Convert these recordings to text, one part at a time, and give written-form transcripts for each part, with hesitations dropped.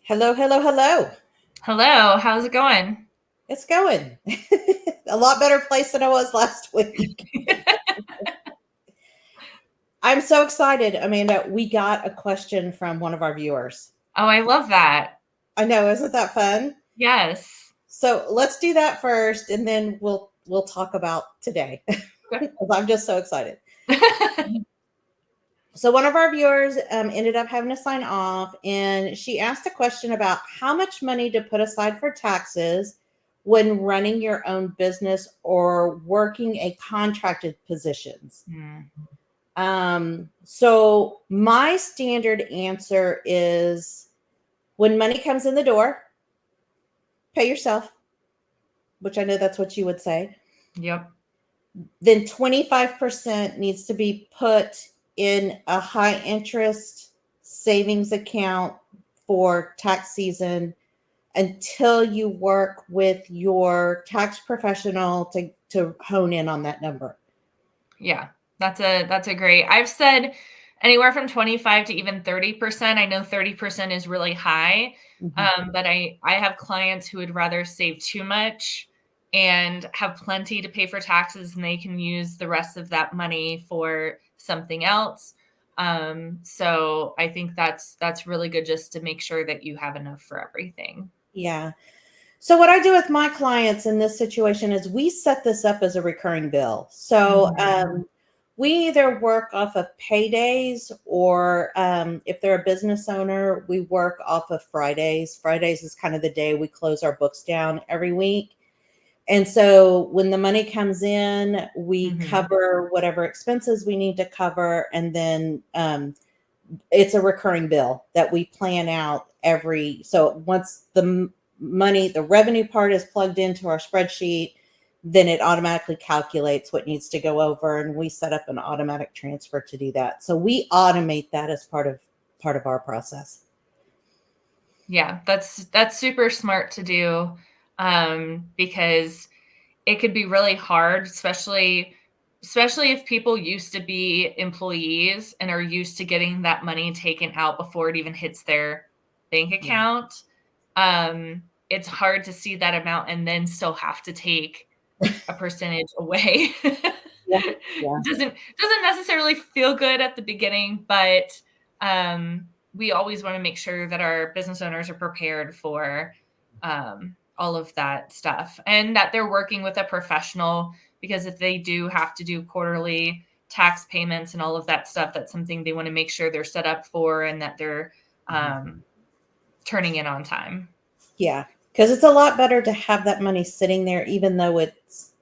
Hello, hello, hello. Hello, how's it going? It's going. A lot better place than I was last week. I'm so excited, Amanda. We got a question from one of our viewers. Oh, I love that. I know, isn't that fun? Yes. So let's do that first, and then we'll talk about today. I'm just so excited. So one of our viewers ended up having to sign off, and she asked a question about how much money to put aside for taxes when running your own business or working a contracted positions. Mm, So my standard answer is when money comes in the door, pay yourself, which I know that's what you would say. yep. Then 25% needs to be put in a high interest savings account for tax season until you work with your tax professional to hone in on that number. Yeah. That's a great. I've said anywhere from 25 to even 30%. I know 30% is really high. Mhm. But I have clients who would rather save too much and have plenty to pay for taxes, and they can use the rest of that money for something else. So I think that's really good, just to make sure that you have enough for everything. Yeah. So what I do with my clients in this situation is we set this up as a recurring bill. So Mhm. we either work off of paydays or if they're a business owner, we work off of Fridays. Fridays is kind of the day we close our books down every week. And so when the money comes in, we Mhm. cover whatever expenses we need to cover. And then it's a recurring bill that we plan out so once money, the revenue part is plugged into our spreadsheet, then it automatically calculates what needs to go over, and we set up an automatic transfer to do that. So we automate that as part of our process. Yeah, that's super smart to do, because it could be really hard, especially if people used to be employees and are used to getting that money taken out before it even hits their bank Yeah. account. It's hard to see that amount and then still have to take a percentage away. Yeah. Yeah. Doesn't necessarily feel good at the beginning, but we always want to make sure that our business owners are prepared for all of that stuff, and that they're working with a professional, because if they do have to do quarterly tax payments and all of that stuff, that's something they want to make sure they're set up for, and that they're turning in on time. Yeah. Because it's a lot better to have that money sitting there, even though it's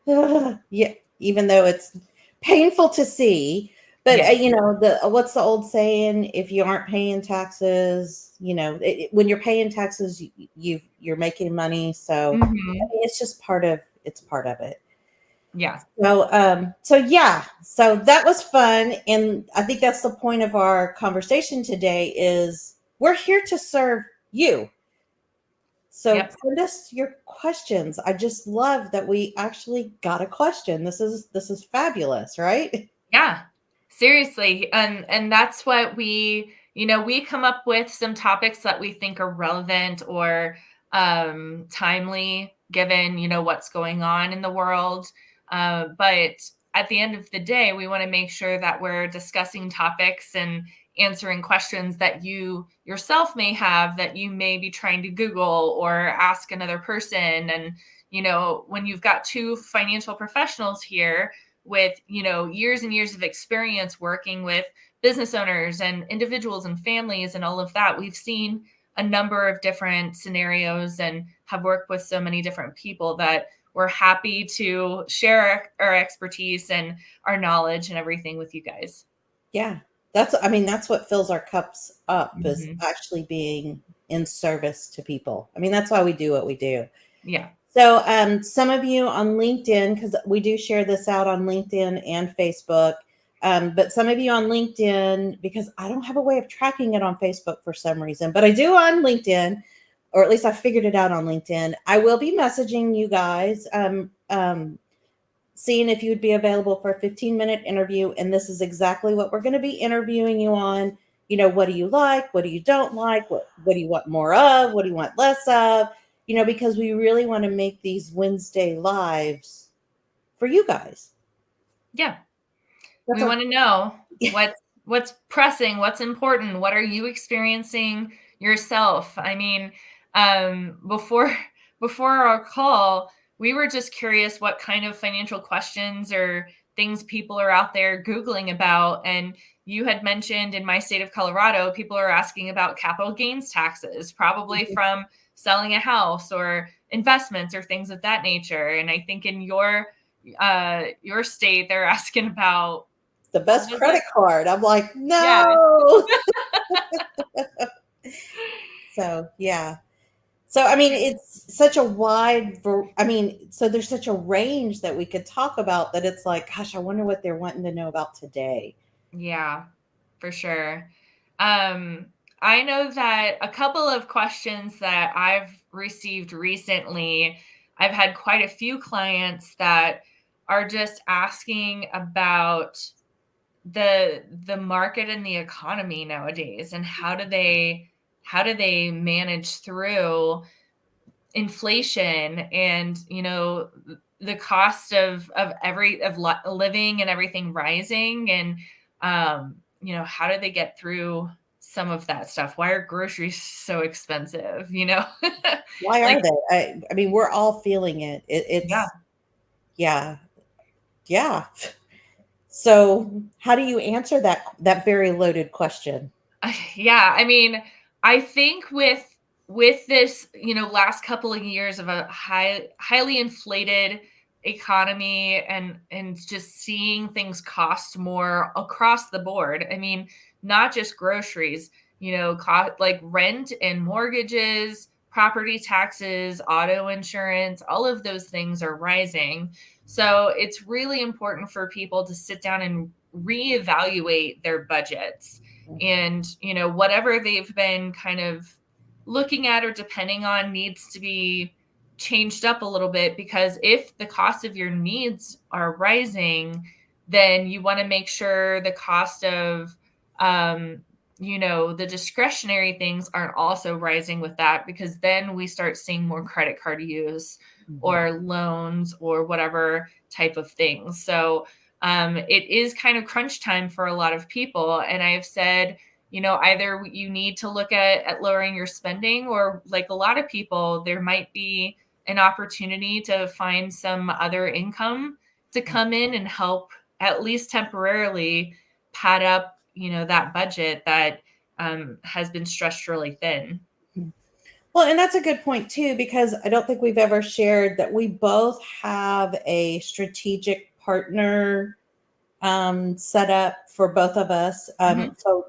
yeah, even though it's painful to see. But Yes. the what's the old saying? If you aren't paying taxes, when you're paying taxes, you're making money. So I Hmm. mean, it's part of it. Yeah. So yeah, so that was fun, and I think that's the point of our conversation today. Is we're here to serve you. So Yep. send us your questions. I just love that we actually got a question. This is fabulous, right? Yeah, seriously. And that's what we come up with some topics that we think are relevant or timely, given, what's going on in the world. But at the end of the day, we want to make sure that we're discussing topics and answering questions that you yourself may have, that you may be trying to Google or ask another person. And, when you've got two financial professionals here with years and years of experience working with business owners and individuals and families and all of that, we've seen a number of different scenarios and have worked with so many different people that we're happy to share our expertise and our knowledge and everything with you guys. Yeah. That's what fills our cups up, is Hmm. actually being in service to people. That's why we do what we do. Yeah. So some of you on LinkedIn, because we do share this out on LinkedIn and Facebook, but some of you on LinkedIn, because I don't have a way of tracking it on Facebook for some reason, but I do on LinkedIn, or at least I figured it out on LinkedIn. I will be messaging you guys, seeing if you would be available for a 15-minute interview. And this is exactly what we're going to be interviewing you on. what do you like? What do you don't like? What do you want more of? What do you want less of? Because we really want to make these Wednesday lives for you guys. Yeah. That's We our want to know what's pressing, what's important, what are you experiencing yourself? I mean, before before our call, we were just curious what kind of financial questions or things people are out there googling about, and you had mentioned in my state of Colorado, people are asking about capital gains taxes, probably from selling a house or investments or things of that nature. And I think in your state, they're asking about the what best was it? credit card. I'm like, Yeah. no. So, yeah. So, I mean, it's such a so there's such a range that we could talk about that it's like, gosh, I wonder what they're wanting to know about today. Yeah, for sure. Um, I know that a couple of questions that I've received recently, I've had quite a few clients that are just asking about the market and the economy nowadays, and how do they manage through inflation and the cost of living and everything rising, and how do they get through some of that stuff? Why are groceries so expensive? Why Like, are they? I mean, we're all feeling it. yeah. Yeah, yeah. So, how do you answer that very loaded question? Yeah, I mean, I think with this, last couple of years of a highly inflated economy, and just seeing things cost more across the board. I mean, not just groceries, like rent and mortgages, property taxes, auto insurance, all of those things are rising. So, it's really important for people to sit down and reevaluate their budgets, and whatever they've been kind of looking at or depending on needs to be changed up a little bit, because if the cost of your needs are rising, then you want to make sure the cost of the discretionary things aren't also rising with that, because then we start seeing more credit card use Mhm. or loans or whatever type of things. So it is kind of crunch time for a lot of people. And I've said, either you need to look at lowering your spending, or like a lot of people, there might be an opportunity to find some other income to come in and help, at least temporarily, pad up, that budget that has been stretched really thin. Well, and that's a good point too, because I don't think we've ever shared that we both have a strategic partner set up for both of us. Mhm. So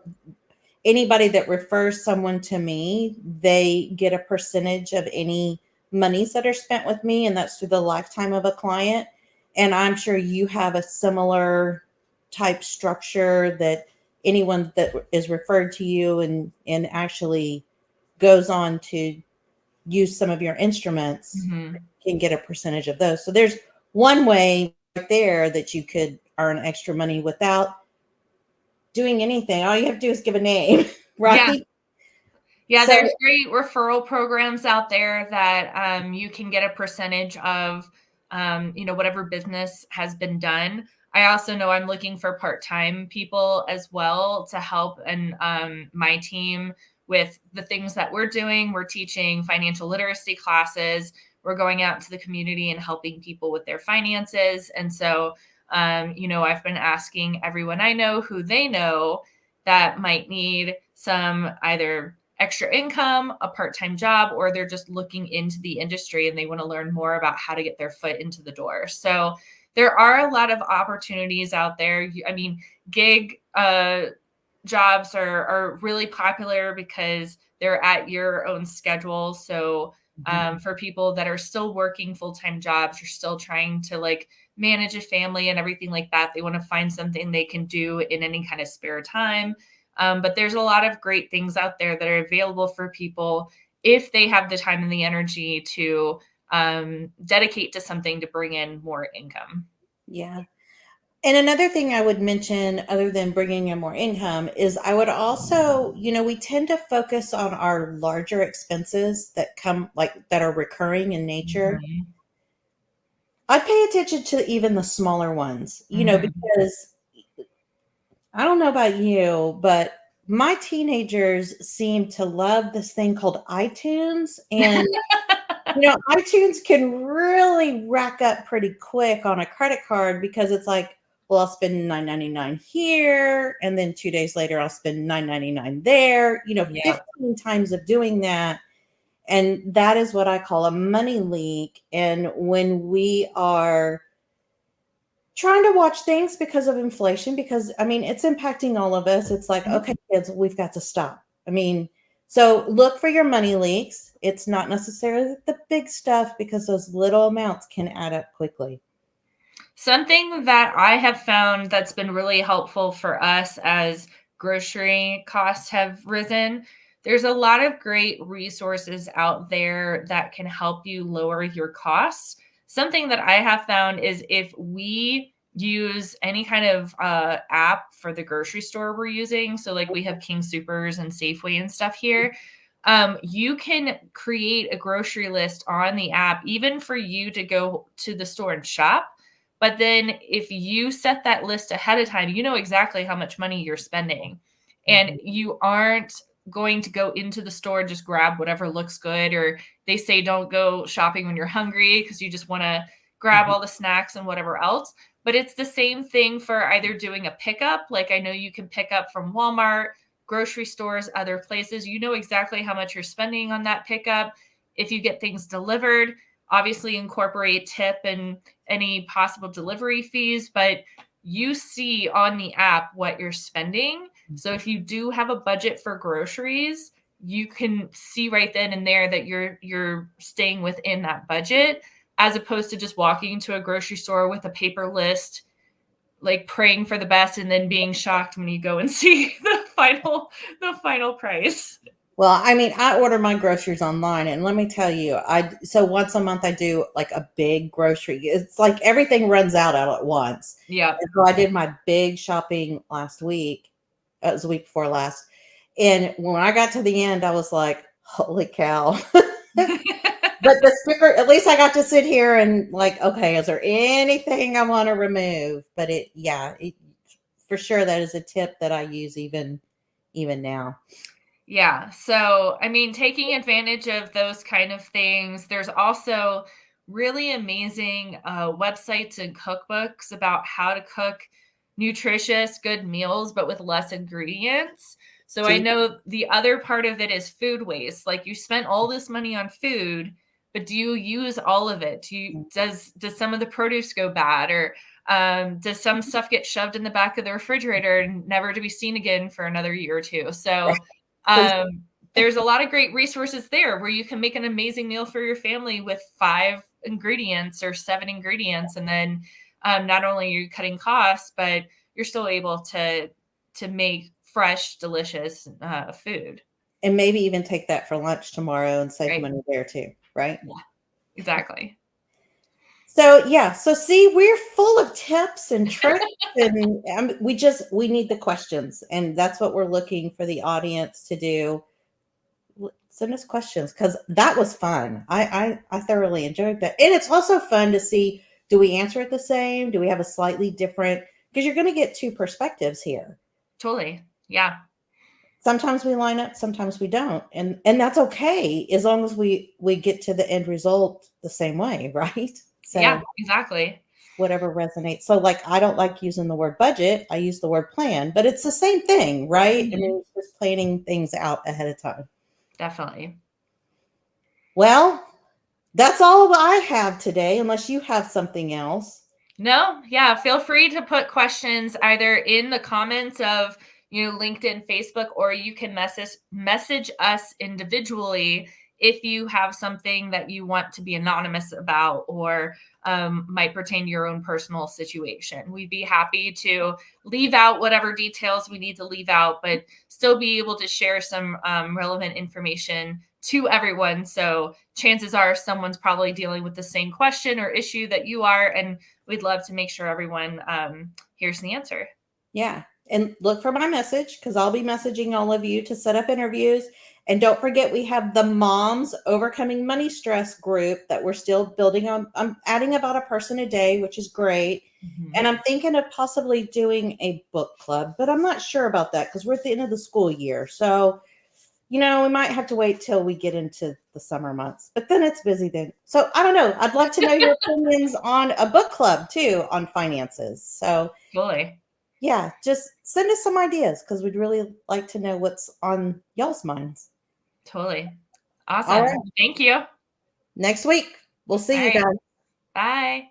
anybody that refers someone to me, they get a percentage of any monies that are spent with me, and that's through the lifetime of a client. And I'm sure you have a similar type structure that anyone that is referred to you and actually goes on to use some of your instruments Mhm. can get a percentage of those. So there's one way right there that you could earn extra money without doing anything. All you have to do is give a name, Yeah. right? Yeah, So there's great referral programs out there that you can get a percentage of, whatever business has been done. I also know I'm looking for part-time people as well to help, and my team with the things that we're doing. We're teaching financial literacy classes. We're going out into the community and helping people with their finances. And so, I've been asking everyone I know who they know that might need some either extra income, a part-time job, or they're just looking into the industry and they want to learn more about how to get their foot into the door. So there are a lot of opportunities out there. I mean, gig jobs are really popular because they're at your own schedule. So for people that are still working full-time jobs, you're still trying to like manage a family and everything like that. They want to find something they can do in any kind of spare time. But there's a lot of great things out there that are available for people if they have the time and the energy to dedicate to something to bring in more income. yeah. And another thing I would mention, other than bringing in more income, is I would also, we tend to focus on our larger expenses that come, like, that are recurring in nature. Mhm. I pay attention to even the smaller ones, Mhm. because I don't know about you, but my teenagers seem to love this thing called iTunes. And iTunes can really rack up pretty quick on a credit card, because it's like, well, I'll spend $9.99 here, and then 2 days later, I'll spend $9.99 there. Yep. 15 times of doing that, and that is what I call a money leak. And when we are trying to watch things because of inflation, because I mean, it's impacting all of us. It's like, Mhm. okay, kids, we've got to stop. I mean, so look for your money leaks. It's not necessarily the big stuff, because those little amounts can add up quickly. Something that I have found that's been really helpful for us as grocery costs have risen, there's a lot of great resources out there that can help you lower your costs. Something that I have found is if we use any kind of app for the grocery store we're using, so like we have King Supers and Safeway and stuff here, you can create a grocery list on the app, even for you to go to the store and shop. But then if you set that list ahead of time, you know exactly how much money you're spending. And Mhm. you aren't going to go into the store and just grab whatever looks good. Or they say don't go shopping when you're hungry because you just want to grab Mhm. all the snacks and whatever else. But it's the same thing for either doing a pickup. Like I know you can pick up from Walmart, grocery stores, other places. You know exactly how much you're spending on that pickup. If you get things delivered, obviously incorporate tip and any possible delivery fees, but you see on the app what you're spending. So if you do have a budget for groceries, you can see right then and there that you're staying within that budget, as opposed to just walking into a grocery store with a paper list, like praying for the best and then being shocked when you go and see the final price. Well, I mean, I order my groceries online, and let me tell you, so once a month I do like a big grocery. It's like everything runs out all at once. Yep. And so I did my big shopping last week. It was the week before last. And when I got to the end, I was like, holy cow. But the sticker, at least I got to sit here and like, okay, is there anything I want to remove? But for sure, that is a tip that I use even now. Yeah. So, I mean, taking advantage of those kind of things, there's also really amazing websites and cookbooks about how to cook nutritious, good meals, but with less ingredients. So, I See, know the other part of it is food waste. Like you spent all this money on food, but do you use all of it? Does some of the produce go bad, or does some stuff get shoved in the back of the refrigerator and never to be seen again for another year or two? So please. um, there's a lot of great resources there where you can make an amazing meal for your family with 5 ingredients or 7 ingredients, and then not only are you cutting costs, but you're still able to make fresh, delicious food. And maybe even take that for lunch tomorrow and save Right? money there too, right? Yeah, exactly. So yeah, so see, we're full of tips and tricks, and we need the questions, and that's what we're looking for the audience to do. Send us questions, because that was fun. I thoroughly enjoyed that, and it's also fun to see, do we answer it the same? Do we have a slightly different? Because you're going to get two perspectives here. Totally. Yeah. Sometimes we line up, sometimes we don't, and that's okay, as long as we get to the end result the same way, right? Yeah, So exactly. whatever resonates. So like, I don't like using the word budget, I use the word plan, but it's the same thing, right? I Mhm. mean, it's just planning things out ahead of time. Definitely. Well, that's all I have today, unless you have something else. No, yeah, feel free to put questions either in the comments of, LinkedIn, Facebook, or you can message us individually if you have something that you want to be anonymous about, or might pertain to your own personal situation. We'd be happy to leave out whatever details we need to leave out, but still be able to share some relevant information to everyone. So chances are someone's probably dealing with the same question or issue that you are. And we'd love to make sure everyone hears the answer. Yeah. And look for my message because I'll be messaging all of you to set up interviews. And don't forget, we have the Moms Overcoming Money Stress group that we're still building on. I'm adding about a person a day, which is great. Mm-hmm. And I'm thinking of possibly doing a book club, but I'm not sure about that because we're at the end of the school year. So, we might have to wait till we get into the summer months, but then it's busy then. So I don't know. I'd love to know your opinions on a book club too on finances. So Totally. yeah, just send us some ideas because we'd really like to know what's on y'all's minds. Totally. All Awesome. right. Thank you. All Next week, we'll see you right. guys. Bye.